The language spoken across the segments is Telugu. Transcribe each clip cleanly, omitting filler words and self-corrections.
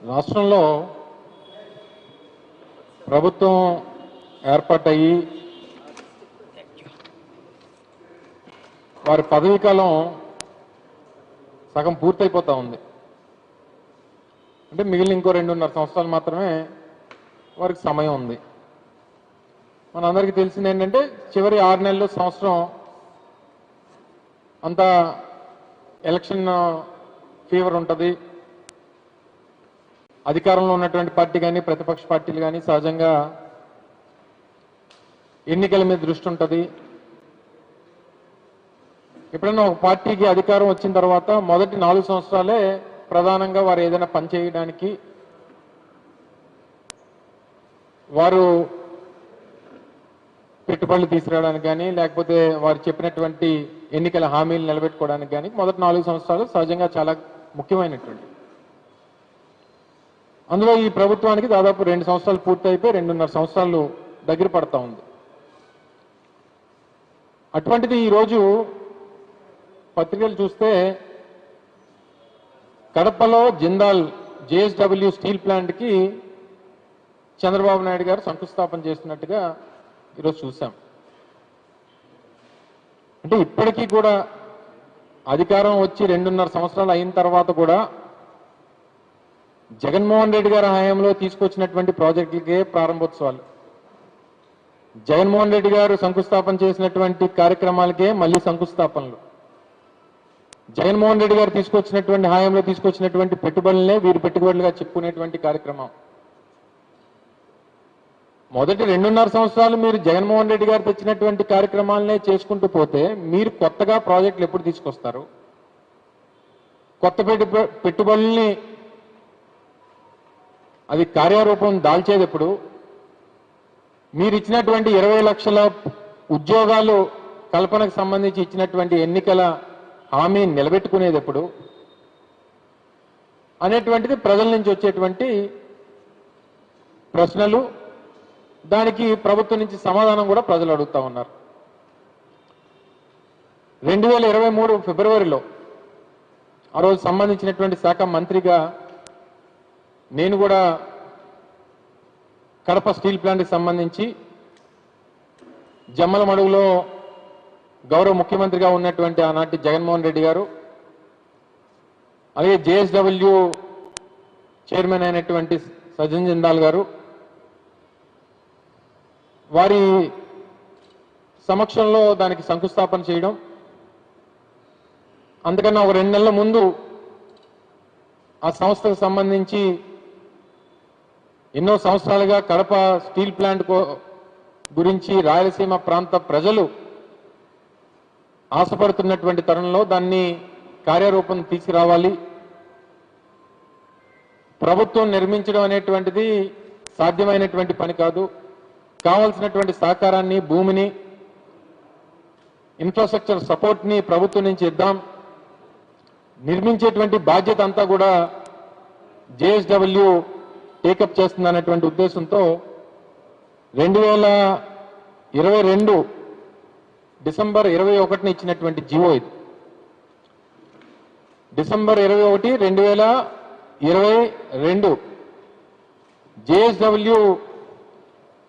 రాష్ట్రంలో ప్రభుత్వం ఏర్పాటయ్యి వారి పదవీ కాలం సగం పూర్తయిపోతా ఉంది. అంటే మిగిలిన ఇంకో 2.5 సంవత్సరాలు మాత్రమే వారికి సమయం ఉంది. మనందరికీ తెలిసింది ఏంటంటే చివరి 6 నెలలు సంవత్సరం అంతా ఎలక్షన్ ఫీవర్ ఉంటుంది. అధికారంలో ఉన్నటువంటి పార్టీ కానీ ప్రతిపక్ష పార్టీలు కానీ సహజంగా ఎన్నికల మీద దృష్టి ఉంటుంది. ఎప్పుడైనా ఒక పార్టీకి అధికారం వచ్చిన తర్వాత మొదటి 4 సంవత్సరాలే ప్రధానంగా వారు ఏదైనా పని చేయడానికి, వారు పెట్టుబడులు తీసుకురావడానికి కానీ లేకపోతే వారు చెప్పినటువంటి ఎన్నికల హామీలు నిలబెట్టుకోవడానికి కానీ మొదటి 4 సంవత్సరాలు సహజంగా చాలా ముఖ్యమైనటువంటి. అందులో ఈ ప్రభుత్వానికి దాదాపు 2 సంవత్సరాలు పూర్తయిపోయి 2.5 సంవత్సరాలు దగ్గర పడతా ఉంది. అటువంటిది ఈరోజు పత్రికలు చూస్తే కడపలో జిందాల్ జేఎస్డబ్ల్యూ స్టీల్ ప్లాంట్కి చంద్రబాబు నాయుడు గారు శంకుస్థాపన చేస్తున్నట్టుగా ఈరోజు చూసాం. అంటే ఇప్పటికీ కూడా అధికారం వచ్చి 2.5 సంవత్సరాలు అయిన తర్వాత కూడా జగన్మోహన్ రెడ్డి గారి హయాంలో తీసుకొచ్చినటువంటి ప్రాజెక్టులకే ప్రారంభోత్సవాలు, జగన్మోహన్ రెడ్డి గారు శంకుస్థాపన చేసినటువంటి కార్యక్రమాలకే మళ్ళీ శంకుస్థాపనలు, జగన్మోహన్ రెడ్డి గారు తీసుకొచ్చినటువంటి హయాంలో తీసుకొచ్చినటువంటి పెట్టుబడులనే వీరు పెట్టుబడులుగా చెప్పుకునేటువంటి కార్యక్రమం. మొదటి 2.5 సంవత్సరాలు మీరు జగన్మోహన్ రెడ్డి గారు తెచ్చినటువంటి కార్యక్రమాలనే చేసుకుంటూ పోతే మీరు కొత్తగా ప్రాజెక్టులు ఎప్పుడు తీసుకొస్తారు? కొత్త పెట్టుబడుల్ని అది కార్యరూపం దాల్చేది ఎప్పుడు? మీరు ఇచ్చినటువంటి 20 లక్షల ఉద్యోగాలు కల్పనకు సంబంధించి ఇచ్చినటువంటి ఎన్నికల హామీ నిలబెట్టుకునేది ఎప్పుడు అనేటువంటిది ప్రజల నుంచి వచ్చేటువంటి ప్రశ్నలు. దానికి ప్రభుత్వం నుంచి సమాధానం కూడా ప్రజలు అడుగుతా ఉన్నారు. 2023 ఫిబ్రవరిలో ఆ రోజు సంబంధించినటువంటి శాఖ మంత్రిగా నేను కూడా కడప స్టీల్ ప్లాంట్కి సంబంధించి జమ్మలమడుగులో గౌరవ ముఖ్యమంత్రిగా ఉన్నటువంటి ఆనాటి జగన్మోహన్ రెడ్డి గారు, అలాగే జేఎస్డబ్ల్యూ చైర్మన్ అయినటువంటి సజ్జన్ జిందాల్ గారు, వారి సమక్షంలో దానికి శంకుస్థాపన చేయడం, అందుకన్నా ఒక 2 నెలల ముందు ఆ సంస్థకు సంబంధించి ఎన్నో సంవత్సరాలుగా కడప స్టీల్ ప్లాంట్ గురించి రాయలసీమ ప్రాంత ప్రజలు ఆశపడుతున్నటువంటి తరుణంలో దాన్ని కార్యరూపం తీసుకురావాలి. ప్రభుత్వం నిర్మించడం అనేటువంటిది సాధ్యమైనటువంటి పని కాదు. కావాల్సినటువంటి సహకారాన్ని, భూమిని, ఇన్ఫ్రాస్ట్రక్చర్ సపోర్ట్ని ప్రభుత్వం నుంచి ఇద్దాం. నిర్మించేటువంటి బాధ్యత అంతా కూడా జేఎస్డబ్ల్యూ టేకప్ చేస్తుందనేటువంటి ఉద్దేశంతో 2022 డిసెంబర్ 21న ఇచ్చినటువంటి జీవో ఇది. డిసెంబర్ 21, 2022 జేఎస్డబ్ల్యూ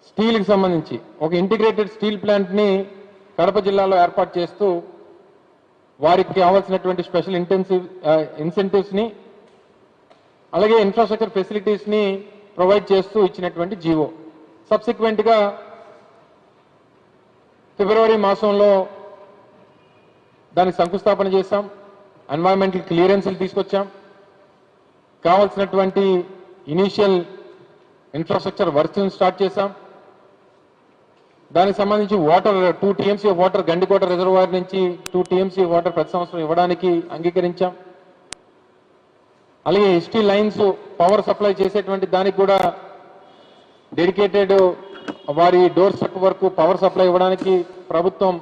స్టీల్కి సంబంధించి ఒక ఇంటిగ్రేటెడ్ స్టీల్ ప్లాంట్ని కడప జిల్లాలో ఏర్పాటు చేస్తూ వారికి కావాల్సినటువంటి స్పెషల్ ఇన్సెంటివ్స్ని అలాగే ఇన్ఫ్రాస్ట్రక్చర్ ఫెసిలిటీస్ని ప్రొవైడ్ చేస్తూ ఇచ్చినటువంటి జీవో. సబ్సిక్వెంట్గా ఫిబ్రవరి మాసంలో దానికి శంకుస్థాపన చేశాం. ఎన్వైరన్మెంటల్ క్లియరెన్స్లు తీసుకొచ్చాం. కావాల్సినటువంటి ఇనీషియల్ ఇన్ఫ్రాస్ట్రక్చర్ వర్క్స్ స్టార్ట్ చేశాం. దానికి సంబంధించి water 2 TMC water Gandikota reservoir నుంచి 2 TMC వాటర్ ప్రతి సంవత్సరం ఇవ్వడానికి అంగీకరించాం. అలాగే ఎస్టీ లైన్స్ పవర్ సప్లై చేసేటువంటి దానికి కూడా డెడికేటెడ్ వారి డోర్ స్టెప్ వరకు పవర్ సప్లై ఇవ్వడానికి ప్రభుత్వం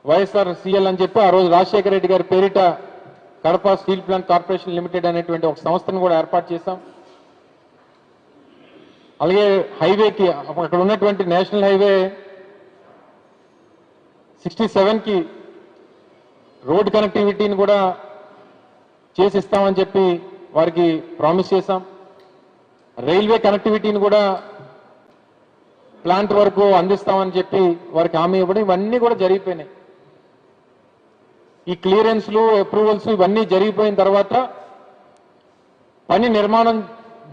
YSRCL అని చెప్పి ఆ రోజు రాజశేఖర రెడ్డి గారి పేరిట Kadapa steel plant corporation limited అనేటువంటి ఒక సంస్థను కూడా ఏర్పాటు చేశాం. అలాగే హైవేకి అక్కడ ఉన్నటువంటి నేషనల్ హైవే 67కి రోడ్ కనెక్టివిటీని కూడా చేసి ఇస్తామని చెప్పి వారికి ప్రామిస్ చేశాం. రైల్వే కనెక్టివిటీని కూడా ప్లాంట్ వరకు అందిస్తామని చెప్పి వారికి హామీ ఇవ్వడం, ఇవన్నీ కూడా జరిగిపోయినాయి. ఈ క్లియరెన్స్లు, అప్రూవల్స్ ఇవన్నీ జరిగిపోయిన తర్వాత పని నిర్మాణం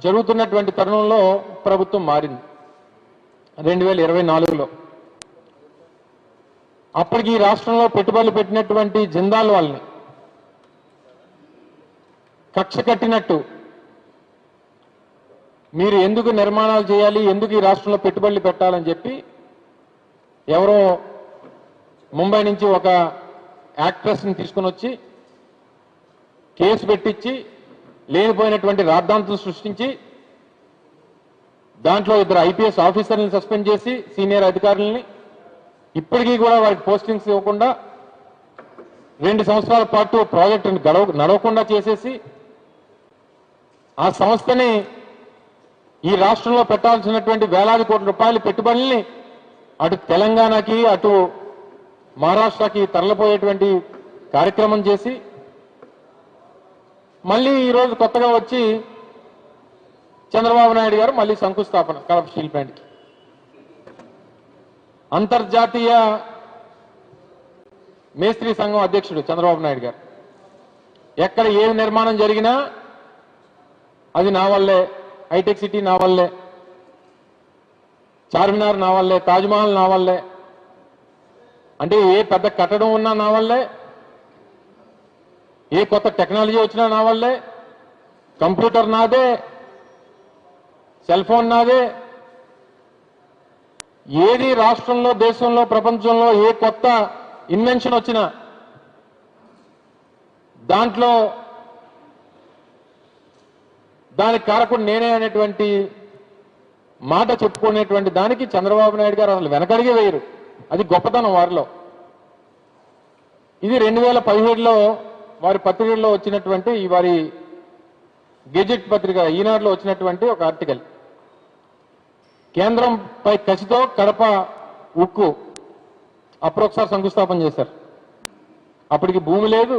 జరుగుతున్నటువంటి తరుణంలో ప్రభుత్వం మారింది 2024లో. అప్పటికి ఈ రాష్ట్రంలో పెట్టుబడులు పెట్టినటువంటి జిందాల్ వాళ్ళని కక్ష కట్టినట్టు మీరు ఎందుకు నిర్మాణాలు చేయాలి, ఎందుకు ఈ రాష్ట్రంలో పెట్టుబడులు పెట్టాలని చెప్పి ఎవరో ముంబై నుంచి ఒక యాక్ట్రెస్ని తీసుకుని వచ్చి కేసు పెట్టించి లేనిపోయినటువంటి రాద్ధాంతం సృష్టించి దాంట్లో 2 ఐపీఎస్ ఆఫీసర్లను సస్పెండ్ చేసి సీనియర్ అధికారులని ఇప్పటికీ కూడా వారికి పోస్టింగ్స్ ఇవ్వకుండా 2 సంవత్సరాల పాటు ప్రాజెక్టును నడవకుండా చేసేసి ఆ సంస్థని ఈ రాష్ట్రంలో పెట్టాల్సినటువంటి వేలాది కోట్ల రూపాయల పెట్టుబడుల్ని అటు తెలంగాణకి అటు మహారాష్ట్రకి తరలిపోయేటువంటి కార్యక్రమం చేసి మళ్ళీ ఈరోజు కొత్తగా వచ్చి చంద్రబాబు నాయుడు గారు మళ్ళీ శంకుస్థాపన కడప స్టీల్ ప్లాంట్కి. అంతర్జాతీయ మేస్త్రీ సంఘం అధ్యక్షుడు చంద్రబాబు నాయుడు గారు ఎక్కడ ఏ నిర్మాణం జరిగినా అది నా వల్లే, హైటెక్ సిటీ నా వల్లే, చార్మినార్ నా వల్లే, తాజ్మహల్ నా వల్లే, అంటే ఏ పెద్ద కట్టడం ఉన్నా నా వల్లే, ఏ కొత్త టెక్నాలజీ వచ్చినా నా వల్లే, కంప్యూటర్ నాదే, సెల్ ఫోన్ నాదే, ఏది రాష్ట్రంలో, దేశంలో, ప్రపంచంలో ఏ కొత్త ఇన్వెన్షన్ వచ్చినా దాంట్లో దానికి కారకుడు నేనే అనేటువంటి మాట చెప్పుకునేటువంటి దానికి చంద్రబాబు నాయుడు గారు అసలు వెనకడిగే వేయరు. అది గొప్పతనం వారిలో. ఇది 2017లో వారి పత్రికల్లో వచ్చినటువంటి వారి గెజెట్ పత్రిక ఈనాడులో వచ్చినటువంటి ఒక ఆర్టికల్. కేంద్రంపై కసితో కడప ఉక్కు అప్పుడు ఒకసారి శంకుస్థాపన చేశారు. అప్పటికి భూమి లేదు,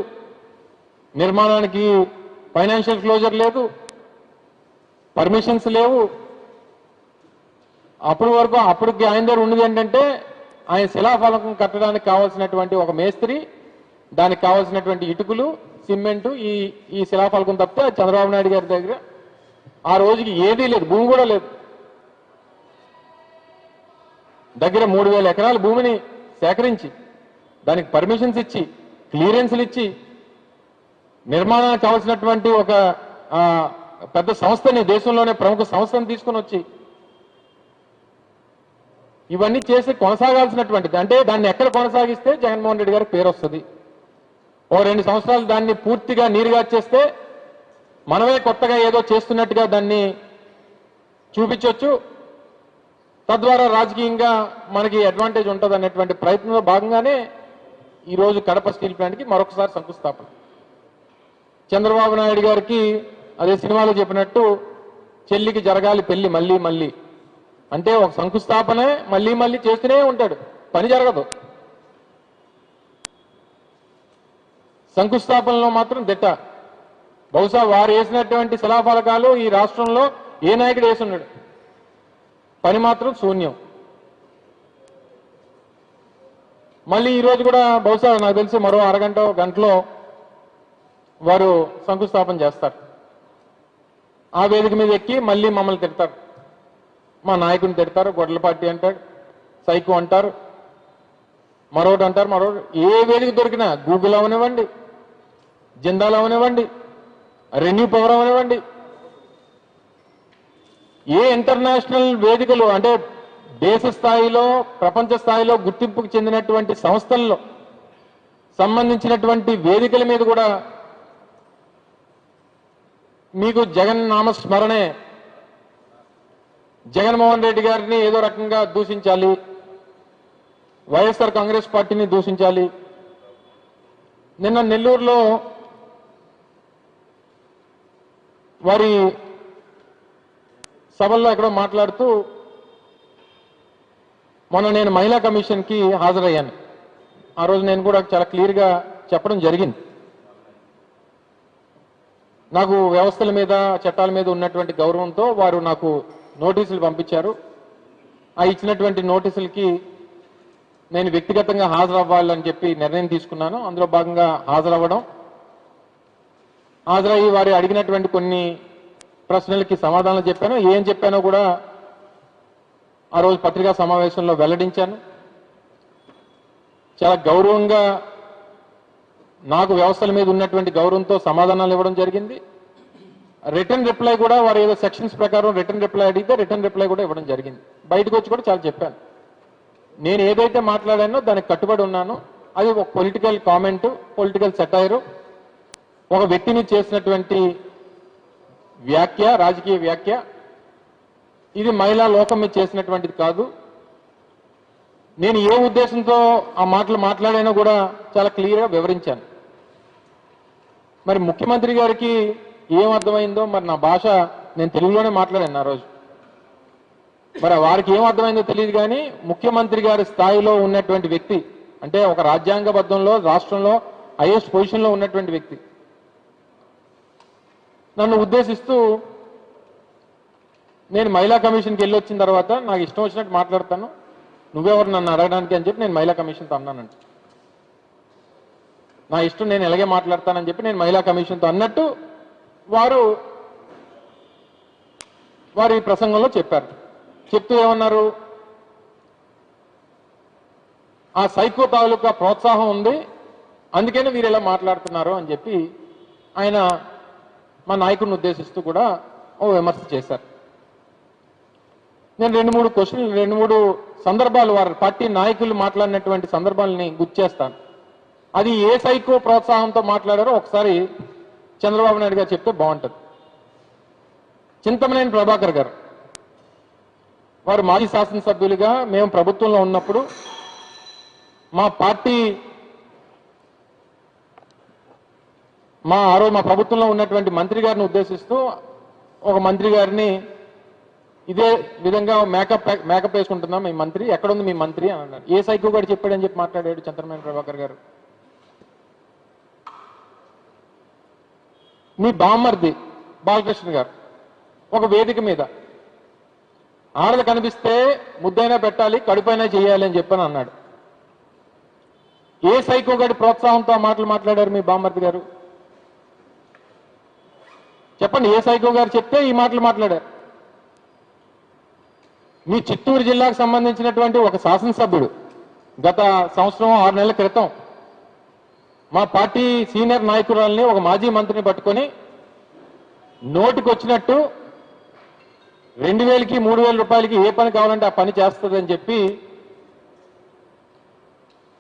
నిర్మాణానికి ఫైనాన్షియల్ క్లోజర్ లేదు, పర్మిషన్స్ లేవు. అప్పటి వరకు అప్పటికి ఆయన దగ్గర ఉన్నది ఏంటంటే ఆయన శిలాఫలకం కట్టడానికి కావాల్సినటువంటి ఒక మేస్త్రి, దానికి కావాల్సినటువంటి ఇటుకలు, సిమెంటు, ఈ శిలాఫలకం తప్పితే చంద్రబాబు నాయుడు గారి దగ్గర ఆ రోజుకి ఏదీ లేదు, భూమి కూడా లేదు. దగ్గర 3000 ఎకరాల భూమిని సేకరించి దానికి పర్మిషన్స్ ఇచ్చి క్లియరెన్స్లు ఇచ్చి నిర్మాణానికి కావాల్సినటువంటి ఒక పెద్ద సంస్థని, దేశంలోనే ప్రముఖ సంస్థని తీసుకుని వచ్చి ఇవన్నీ చేసి కొనసాగాల్సినటువంటిది. అంటే దాన్ని ఎక్కడ కొనసాగిస్తే జగన్మోహన్ రెడ్డి గారికి పేరు వస్తుంది. ఓ 2 సంవత్సరాలు దాన్ని పూర్తిగా నీరుగార్చేస్తే మనమే కొత్తగా ఏదో చేస్తున్నట్టుగా దాన్ని చూపించవచ్చు. తద్వారా రాజకీయంగా మనకి అడ్వాంటేజ్ ఉంటుంది అనేటువంటి ప్రయత్నంలో భాగంగానే ఈరోజు కడప స్టీల్ ప్లాంట్కి మరొకసారి శంకుస్థాపన. చంద్రబాబు నాయుడు గారికి అదే సినిమాలో చెప్పినట్టు చెల్లికి జరగాలి పెళ్లి మళ్ళీ మళ్ళీ, అంటే ఒక శంకుస్థాపనే మళ్ళీ మళ్ళీ చేస్తూనే ఉంటాడు, పని జరగదు. శంకుస్థాపనలో మాత్రం దిట్ట. బహుశా వారు వేసినటువంటి శిలాఫలకాలు ఈ రాష్ట్రంలో ఏ నాయకుడు వేసున్నాడు, పని మాత్రం శూన్యం. మళ్ళీ ఈరోజు కూడా బహుశా నాకు తెలిసి మరో అరగంట గంటలో వారు శంకుస్థాపన చేస్తారు. ఆ వేదిక మీద ఎక్కి మళ్ళీ మమ్మల్ని తిడతారు, మా నాయకుని తిడతారు, గొడ్ల పార్టీ అంటారు, సైకో అంటారు, మరొకటి అంటారు, మరొకటి. ఏ వేదిక దొరికినా గూగుల్ అవనివ్వండి, జిందాల్ అవనివ్వండి, రెన్యూ పవర్ అవనివ్వండి, ఏ ఇంటర్నేషనల్ వేదికలు అంటే దేశ స్థాయిలో ప్రపంచ స్థాయిలో గుర్తింపుకు చెందినటువంటి సంస్థల్లో సంబంధించినటువంటి వేదికల మీద కూడా మీకు జగన్ నామస్మరణే, జగన్మోహన్ రెడ్డి గారిని ఏదో రకంగా దూషించాలి, వైఎస్ఆర్ కాంగ్రెస్ పార్టీని దూషించాలి. నిన్న నెల్లూరులో వారి సభల్లో ఎక్కడో మాట్లాడుతూ మొన్న నేను మహిళా కమిషన్కి హాజరయ్యాను. ఆ రోజు నేను కూడా చాలా క్లియర్గా చెప్పడం జరిగింది. నాకు వ్యవస్థల మీద చట్టాల మీద ఉన్నటువంటి గౌరవంతో వారు నాకు నోటీసులు పంపించారు. ఆ ఇచ్చినటువంటి నోటీసులకి నేను వ్యక్తిగతంగా హాజరవ్వాలని చెప్పి నిర్ణయం తీసుకున్నాను. అందులో భాగంగా హాజరయ్యి వారు అడిగినటువంటి కొన్ని ప్రశ్నలకి సమాధానాలు చెప్పాను. ఏం చెప్పానో కూడా ఆ రోజు పత్రికా సమావేశంలో వెల్లడించాను. చాలా గౌరవంగా నాకు వ్యవస్థల మీద ఉన్నటువంటి గౌరవంతో సమాధానాలు ఇవ్వడం జరిగింది. రిటర్న్ రిప్లై కూడా వారు ఏదో సెక్షన్స్ ప్రకారం రిటర్న్ రిప్లై అడిగితే రిటర్న్ రిప్లై కూడా ఇవ్వడం జరిగింది. బయటకు వచ్చి కూడా చాలా చెప్పాను. నేను ఏదైతే మాట్లాడానో దానికి కట్టుబడి ఉన్నాను. అది ఒక పొలిటికల్ కామెంట్, పొలిటికల్ సెటైరు, ఒక వ్యక్తిని చేసినటువంటి వ్యాఖ్య, రాజకీయ వ్యాఖ్య. ఇది మహిళా లోకం మీద చేసినటువంటిది కాదు. నేను ఏ ఉద్దేశంతో ఆ మాటలు మాట్లాడానో కూడా చాలా క్లియర్గా వివరించాను. మరి ముఖ్యమంత్రి గారికి ఏం అర్థమైందో, మరి నా భాష నేను తెలుగులోనే మాట్లాడాను ఆ రోజు. మరి వారికి ఏం అర్థమైందో తెలియదు. కానీ ముఖ్యమంత్రి గారి స్థాయిలో ఉన్నటువంటి వ్యక్తి, అంటే ఒక రాజ్యాంగబద్ధంలో రాష్ట్రంలో హైయెస్ట్ పొజిషన్లో ఉన్నటువంటి వ్యక్తి నన్ను ఉద్దేశిస్తూ, నేను మహిళా కమిషన్కి వెళ్ళి వచ్చిన తర్వాత నాకు ఇష్టం వచ్చినట్టు మాట్లాడతాను, నువ్వెవరు నన్ను అడగడానికి అని చెప్పి నేను మహిళా కమిషన్తో అన్నానంట. నా ఇష్టం, నేను ఎలాగే మాట్లాడతానని చెప్పి నేను మహిళా కమిషన్తో అన్నట్టు వారు ఈ ప్రసంగంలో చెప్పారు. చెప్తూ ఏమన్నారు, ఆ సైకో తాలూకా ప్రోత్సాహం ఉంది, అందుకని వీరు ఇలా మాట్లాడుతున్నారు అని చెప్పి ఆయన మా నాయకుడిని ఉద్దేశిస్తూ కూడా ఓ విమర్శ చేశారు. నేను 2-3 సందర్భాలు వారి పార్టీ నాయకులు మాట్లాడినటువంటి సందర్భాలని గుర్తు చేస్తాను. అది ఏ సైకో ప్రోత్సాహంతో మాట్లాడారో ఒకసారి చంద్రబాబు నాయుడు గారు చెప్తే బాగుంటుంది. చింతమనేని ప్రభాకర్ గారు, వారు మాజీ శాసనసభ్యులుగా మేము ప్రభుత్వంలో ఉన్నప్పుడు మా పార్టీ మా ప్రభుత్వంలో ఉన్నటువంటి మంత్రి గారిని ఉద్దేశిస్తూ ఒక మంత్రి గారిని ఇదే విధంగా మేకప్ వేసుకుంటున్నాం, మీ మంత్రి ఎక్కడుంది మీ మంత్రి అని అన్నారు. ఏ సైకో గారు చెప్పాడని చెప్పి మాట్లాడాడు చంద్రమేన ప్రభాకర్ గారు. మీ బామ్మర్ది బాలకృష్ణ గారు ఒక వేదిక మీద ఆడలు కనిపిస్తే ముద్దైనా పెట్టాలి, కడుపైనా చేయాలి అని చెప్పని అన్నాడు. ఏ సైకో గారి ప్రోత్సాహంతో మాటలు మాట్లాడారు మీ బామ్మర్ది గారు? చెప్పండి, ఏ సైకో గారు చెప్తే ఈ మాటలు మాట్లాడారు? మీ చిత్తూరు జిల్లాకు సంబంధించినటువంటి ఒక శాసనసభ్యుడు గత సంవత్సరం 6 నెలల క్రితం మా పార్టీ సీనియర్ నాయకురాలని, ఒక మాజీ మంత్రిని పట్టుకొని నోటికి వచ్చినట్టు 2000కి 3000 రూపాయలకి ఏ పని కావాలంటే ఆ పని చేస్తుందని చెప్పి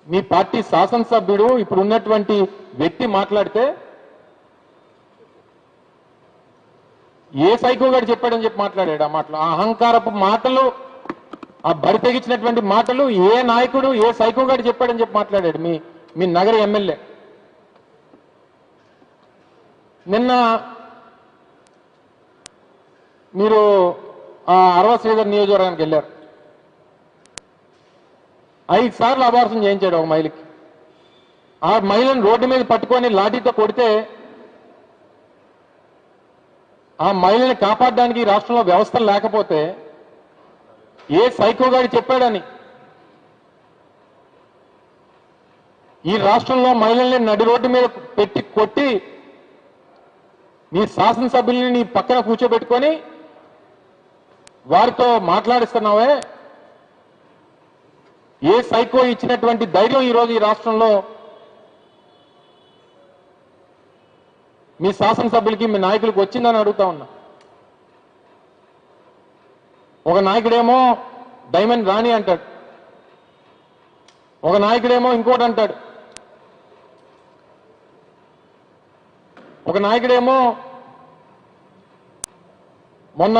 మీ పార్టీ శాసనసభ్యుడు ఇప్పుడు ఉన్నటువంటి వ్యక్తి మాట్లాడితే ఏ సైకో గారు చెప్పాడని చెప్పి మాట్లాడాడు. ఆ మాటలు, ఆ అహంకారపు మాటలు, ఆ బరి తెగించినటువంటి మాటలు ఏ నాయకుడు, ఏ సైకో గారు చెప్పాడని చెప్పి మాట్లాడాడు మీ నగర ఎమ్మెల్యే. నిన్న మీరు ఆ అరవ శ్రీధర్ నియోజకవర్గానికి వెళ్ళారు. 5 సార్లు అబార్షన్ చేయించాడు ఒక మహిళకి. ఆ మహిళను రోడ్డు మీద పట్టుకొని లాఠీతో కొడితే ఆ మహిళని కాపాడడానికి రాష్ట్రంలో వ్యవస్థలు లేకపోతే ఏ సైకో గారు చెప్పాడని ఈ రాష్ట్రంలో మహిళల్ని నడి రోడ్డు మీద పెట్టి కొట్టి నీ శాసనసభ్యుల్ని నీ పక్కన కూర్చోబెట్టుకొని వారితో మాట్లాడిస్తున్నావే, ఏ సైకో ఇచ్చినటువంటి ధైర్యం ఈరోజు ఈ రాష్ట్రంలో మీ శాసనసభ్యులకి, మీ నాయకులకు వచ్చిందని అడుగుతా ఉన్నా. ఒక నాయకుడేమో డైమండ్ రాణి అంటాడు, ఒక నాయకుడేమో ఇంకోటి అంటాడు, ఒక నాయకుడేమో మొన్న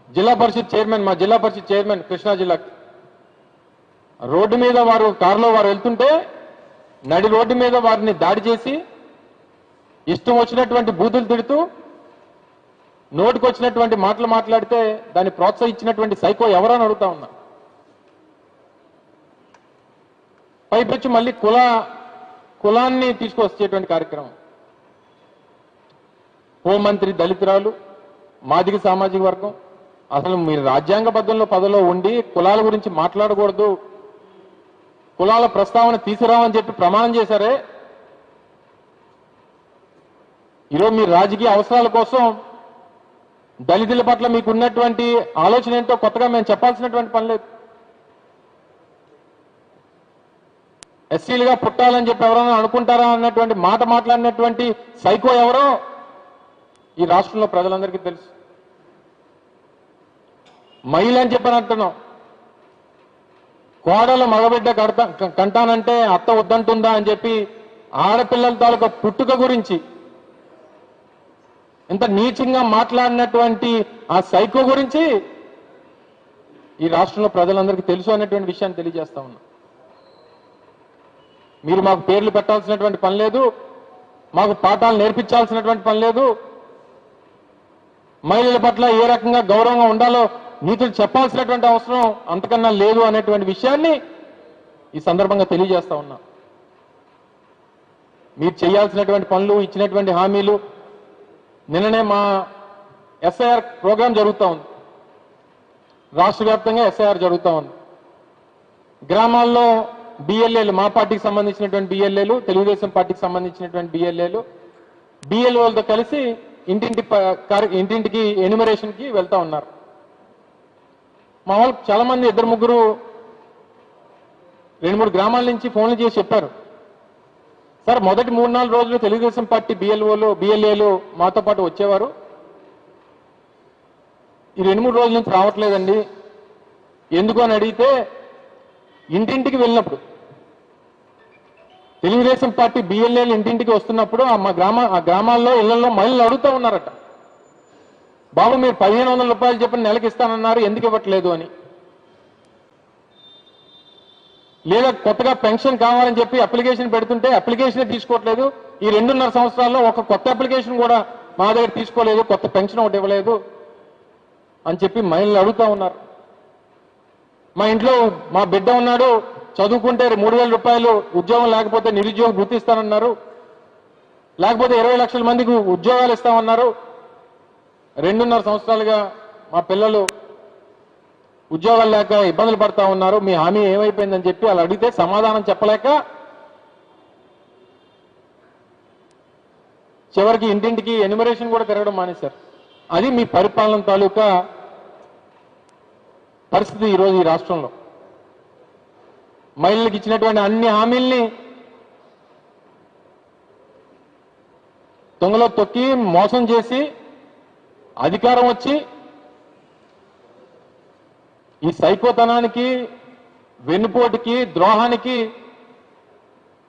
జిల్లా పరిషత్ చైర్మన్, మా జిల్లా పరిషత్ చైర్మన్ కృష్ణా జిల్లాకి రోడ్డు మీద వారు కారులో వారు వెళ్తుంటే నడి రోడ్డు మీద వారిని దాడి చేసి ఇష్టం వచ్చినటువంటి బూతులు తిడుతూ నోటికి వచ్చినటువంటి మాటలు మాట్లాడితే దాన్ని ప్రోత్సహించినటువంటి సైకో ఎవరని అడుగుతా ఉన్నా. పైపెచ్చు మళ్ళీ కుల కులాన్ని తీసుకొచ్చేటువంటి కార్యక్రమం. హోంమంత్రి దళితురాలు, మాదిగ సామాజిక వర్గం. అసలు మీరు రాజ్యాంగబద్ధంలో పదవిలో ఉండి కులాల గురించి మాట్లాడకూడదు, కులాల ప్రస్తావన తీసుకురావని చెప్పి ప్రమాణం చేశారే. ఈరోజు మీ రాజకీయ అవసరాల కోసం దళితుల పట్ల మీకు ఉన్నటువంటి ఆలోచన ఏంటో కొత్తగా మేము చెప్పాల్సినటువంటి పని లేదు. ఎస్సీలుగా పుట్టాలని చెప్పి ఎవరైనా అనుకుంటారా అన్నటువంటి మాట మాట్లాడినటువంటి సైకో ఎవరో ఈ రాష్ట్రంలో ప్రజలందరికీ తెలుసు. మహిళ అని చెప్పని అంటున్నాం. కోడలు మగబిడ్డ కంటానంటే అత్త వద్దంటుందా అని చెప్పి ఆడపిల్లల తాలూకా పుట్టుక గురించి ఇంత నీచంగా మాట్లాడినటువంటి ఆ సైకో గురించి ఈ రాష్ట్రంలో ప్రజలందరికీ తెలుసు అనేటువంటి విషయాన్ని తెలియజేస్తా ఉన్నా. మీరు మాకు పేర్లు పెట్టాల్సినటువంటి పని లేదు, మాకు పాఠాలు నేర్పించాల్సినటువంటి పని లేదు, మహిళల పట్ల ఏ రకంగా గౌరవంగా ఉండాలో నీతులు చెప్పాల్సినటువంటి అవసరం అంతకన్నా లేదు అనేటువంటి విషయాన్ని ఈ సందర్భంగా తెలియజేస్తా ఉన్నా. మీరు చేయాల్సినటువంటి పనులు, ఇచ్చినటువంటి హామీలు. నిన్ననే మా ఎస్ఐఆర్ ప్రోగ్రాం జరుగుతూ ఉంది. రాష్ట్ర వ్యాప్తంగా ఎస్ఐఆర్ జరుగుతూ ఉంది. గ్రామాల్లో బిఎల్ఏలు, మా పార్టీకి సంబంధించినటువంటి బిఎల్ఏలు, తెలుగుదేశం పార్టీకి సంబంధించినటువంటి బిఎల్ఏలు, బిఎల్ఓలతో కలిసి ఇంటింటికి ఎన్యూమరేషన్ కి వెళ్తా ఉన్నారు. మా వాళ్ళు చాలా మంది 2-3 2-3 గ్రామాల నుంచి ఫోన్లు చేసి చెప్పారు, సార్ మొదటి 3-4 రోజులు తెలుగుదేశం పార్టీ బిఎల్ఏలు మాతో పాటు వచ్చేవారు, ఈ 2-3 రోజుల నుంచి రావట్లేదండి. ఎందుకు అని అడిగితే ఇంటింటికి వెళ్ళినప్పుడు తెలుగుదేశం పార్టీ బిఎల్ఏలు ఇంటింటికి వస్తున్నప్పుడు ఆ గ్రామాల్లో ఇళ్లలో మహిళలు అడుగుతూ ఉన్నారట, బాబు మీరు 1500 రూపాయలు చెప్పిన నెలకి ఇస్తానన్నారు, ఎందుకు ఇవ్వట్లేదు అని. లేదా కొత్తగా పెన్షన్ కావాలని చెప్పి అప్లికేషన్ పెడుతుంటే అప్లికేషన్ తీసుకోవట్లేదు, ఈ 2.5 సంవత్సరాల్లో ఒక కొత్త అప్లికేషన్ కూడా మా దగ్గర తీసుకోలేదు, కొత్త పెన్షన్ ఒకటి ఇవ్వలేదు అని చెప్పి మహిళలు అడుగుతూ ఉన్నారు. మా ఇంట్లో మా బిడ్డ ఉన్నాడు, చదువుకుంటే 3000 రూపాయలు, ఉద్యోగం లేకపోతే నిరుద్యోగం గుర్తిస్తానన్నారు, లేకపోతే 20 లక్షల మందికి ఉద్యోగాలు ఇస్తామన్నారు, 2.5 సంవత్సరాలుగా మా పిల్లలు ఉద్యోగాలు లేక ఇబ్బందులు పడతా ఉన్నారు, మీ హామీ ఏమైపోయిందని చెప్పి అలా అడిగితే సమాధానం చెప్పలేక చివరికి ఇంటింటికి ఎన్యూమరేషన్ కూడా తిరగడం మానేశారు. అది మీ పరిపాలన తాలూకా పరిస్థితి ఈరోజు ఈ రాష్ట్రంలో. మహిళలకు ఇచ్చినటువంటి అన్ని హామీల్ని దొంగలో తొక్కి మోసం చేసి అధికారం వచ్చి ఈ సైకోతనానికి, వెన్నుపోటుకి, ద్రోహానికి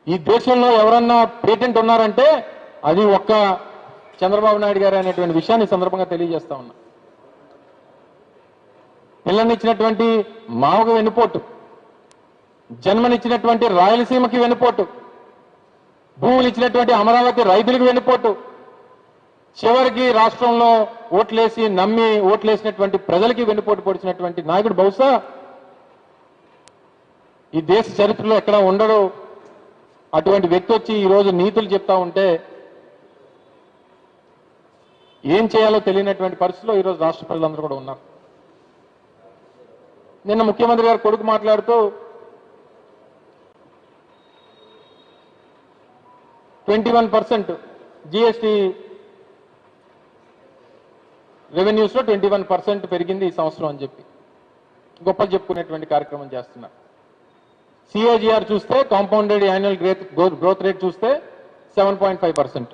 ఈ దేశంలో ఎవరన్నా పేటెంట్ ఉన్నారంటే అది ఒక్క చంద్రబాబు నాయుడు గారు అనేటువంటి విషయాన్ని సందర్భంగా తెలియజేస్తా ఉన్నా. పిల్లనిచ్చినటువంటి మావకు వెన్నుపోటు, జన్మనిచ్చినటువంటి రాయలసీమకి వెన్నుపోటు, భూములు ఇచ్చినటువంటి అమరావతి రైతులకు వెన్నుపోటు, చివరికి రాష్ట్రంలో ఓట్లేసి నమ్మి ఓట్లేసినటువంటి ప్రజలకి వెన్నుపోటు పొడిచినటువంటి నాయకుడు బహుశా ఈ దేశ చరిత్రలో ఎక్కడ ఉండడు. అటువంటి వ్యక్తి వచ్చి ఈరోజు నీతులు చెప్తా ఉంటే ఏం చేయాలో తెలియనటువంటి పరిస్థితిలో ఈరోజు రాష్ట్ర ప్రజలందరూ కూడా ఉన్నారు. నిన్న ముఖ్యమంత్రి గారు కొడుకు మాట్లాడుతూ 21% జిఎస్టీ రెవెన్యూస్ లో 21% పెరిగింది ఈ సంవత్సరం అని చెప్పి గొప్పలు చెప్పుకునేటువంటి కార్యక్రమం చేస్తున్నారు. సిఏజిఆర్ చూస్తే, కాంపౌండెడ్ యాన్యువల్ గ్రోత్ రేట్ చూస్తే 7.5%.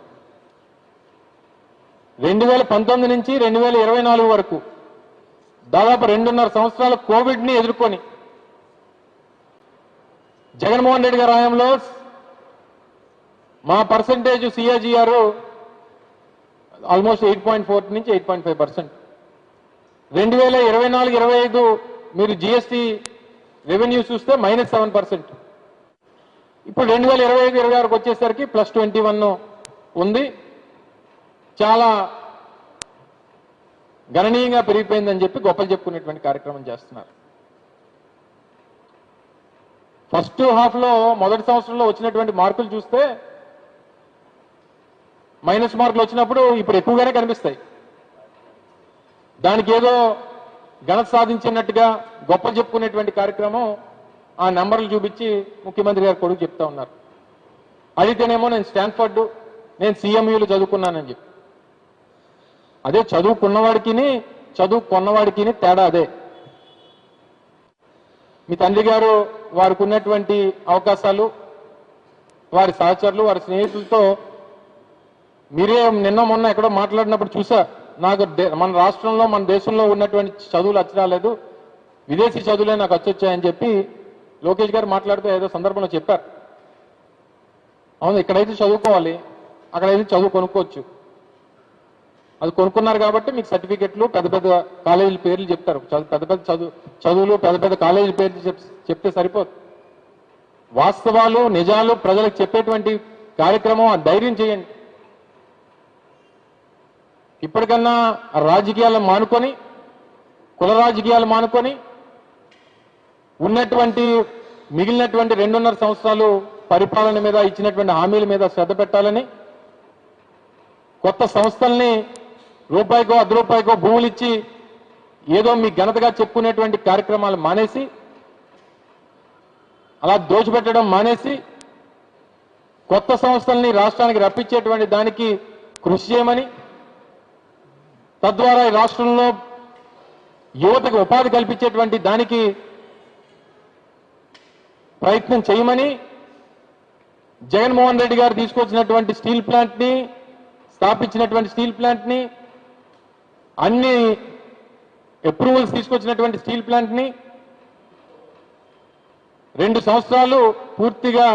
2019 నుంచి 2024 వరకు దాదాపు 2.5 సంవత్సరాల కోవిడ్ ని ఎదుర్కొని జగన్మోహన్ రెడ్డి గారి హయాంలో మా పర్సంటేజ్ సిఏజిఆర్ ఆల్మోస్ట్ 8.4 నుంచి 8.5%. 2024-25 మీరు జిఎస్టీ రెవెన్యూ చూస్తే -7%. ఇప్పుడు 2025-26 వచ్చేసరికి +21 ఉంది. చాలా గణనీయంగా పెరిగిపోయిందని చెప్పి గొప్పలు చెప్పుకునేటువంటి కార్యక్రమం చేస్తున్నారు. ఫస్ట్ హాఫ్లో మొదటి సంవత్సరంలో వచ్చినటువంటి మార్కులు చూస్తే మైనస్ మార్కులు వచ్చినప్పుడు ఇప్పుడు ఎక్కువగానే కనిపిస్తాయి. దానికి ఏదో ఘనత సాధించినట్టుగా గొప్ప చెప్పుకునేటువంటి కార్యక్రమం ఆ నెంబర్లు చూపించి ముఖ్యమంత్రి గారు కొడుకు చెప్తా ఉన్నారు. అడిగితేనేమో నేను స్టాన్ఫర్డ్, నేను CMUలో చదువుకున్నానని చెప్పి. అదే చదువుకున్నవాడికి చదువుకున్నవాడికి తేడా అదే. మీ తండ్రి గారు వారికి ఉన్నటువంటి అవకాశాలు, వారి సహచరులు, వారి స్నేహితులతో మీరే నిన్న మొన్న ఎక్కడో మాట్లాడినప్పుడు చూసా. నాకు మన రాష్ట్రంలో మన దేశంలో ఉన్నటువంటి చదువులు వచ్చి రాలేదు, విదేశీ చదువులే నాకు వచ్చొచ్చాయని చెప్పి లోకేష్ గారు మాట్లాడుతూ ఏదో సందర్భంలో చెప్పారు. అవును, ఇక్కడైతే చదువుకోవాలి, అక్కడైతే చదువు కొనుక్కోవచ్చు. అది కొనుక్కున్నారు కాబట్టి మీకు సర్టిఫికెట్లు, పెద్ద పెద్ద కాలేజీల పేర్లు చెప్తారు. పెద్ద పెద్ద చదువులు, పెద్ద పెద్ద కాలేజీల పేర్లు చెప్తే సరిపోదు. వాస్తవాలు, నిజాలు ప్రజలకు చెప్పేటువంటి కార్యక్రమం ధైర్యం చేయండి. ఇప్పటికన్నా రాజకీయాలు మానుకొని, కుల రాజకీయాలు మానుకొని ఉన్నటువంటి మిగిలినటువంటి 2.5 సంవత్సరాలు పరిపాలన మీద ఇచ్చినటువంటి హామీల మీద శ్రద్ధ పెట్టాలని, కొత్త సంస్థల్ని రూపాయికో 10 రూపాయికో భూములు ఇచ్చి ఏదో మీ ఘనతగా చెప్పుకునేటువంటి కార్యక్రమాలు మానేసి, అలా దోచిపెట్టడం మానేసి కొత్త సంస్థల్ని రాష్ట్రానికి రప్పించేటువంటి దానికి కృషి చేయమని, తద్వారా ఈ రాష్ట్రంలో యువతకు ఉపాధి కల్పించేటువంటి దానికి ప్రయత్నం చేయమని, జగన్మోహన్ రెడ్డి గారు తీసుకొచ్చినటువంటి స్టీల్ ప్లాంట్ని, స్థాపించినటువంటి స్టీల్ ప్లాంట్ని, అన్ని అప్రూవల్స్ తీసుకొచ్చినటువంటి స్టీల్ ప్లాంట్ని 2 సంవత్సరాలు పూర్తిగా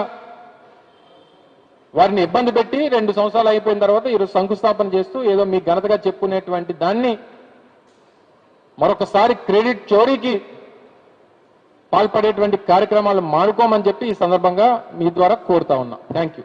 వారిని ఇబ్బంది పెట్టి 2 సంవత్సరాలు అయిపోయిన తర్వాత ఈరోజు శంకుస్థాపన చేస్తూ ఏదో మీ ఘనతగా చెప్పుకునేటువంటి దాన్ని మరొకసారి క్రెడిట్ చోరీకి పాల్పడేటువంటి కార్యక్రమాలు మానుకోమని చెప్పి ఈ సందర్భంగా మీ ద్వారా కోరుతా ఉన్నా. Thank you.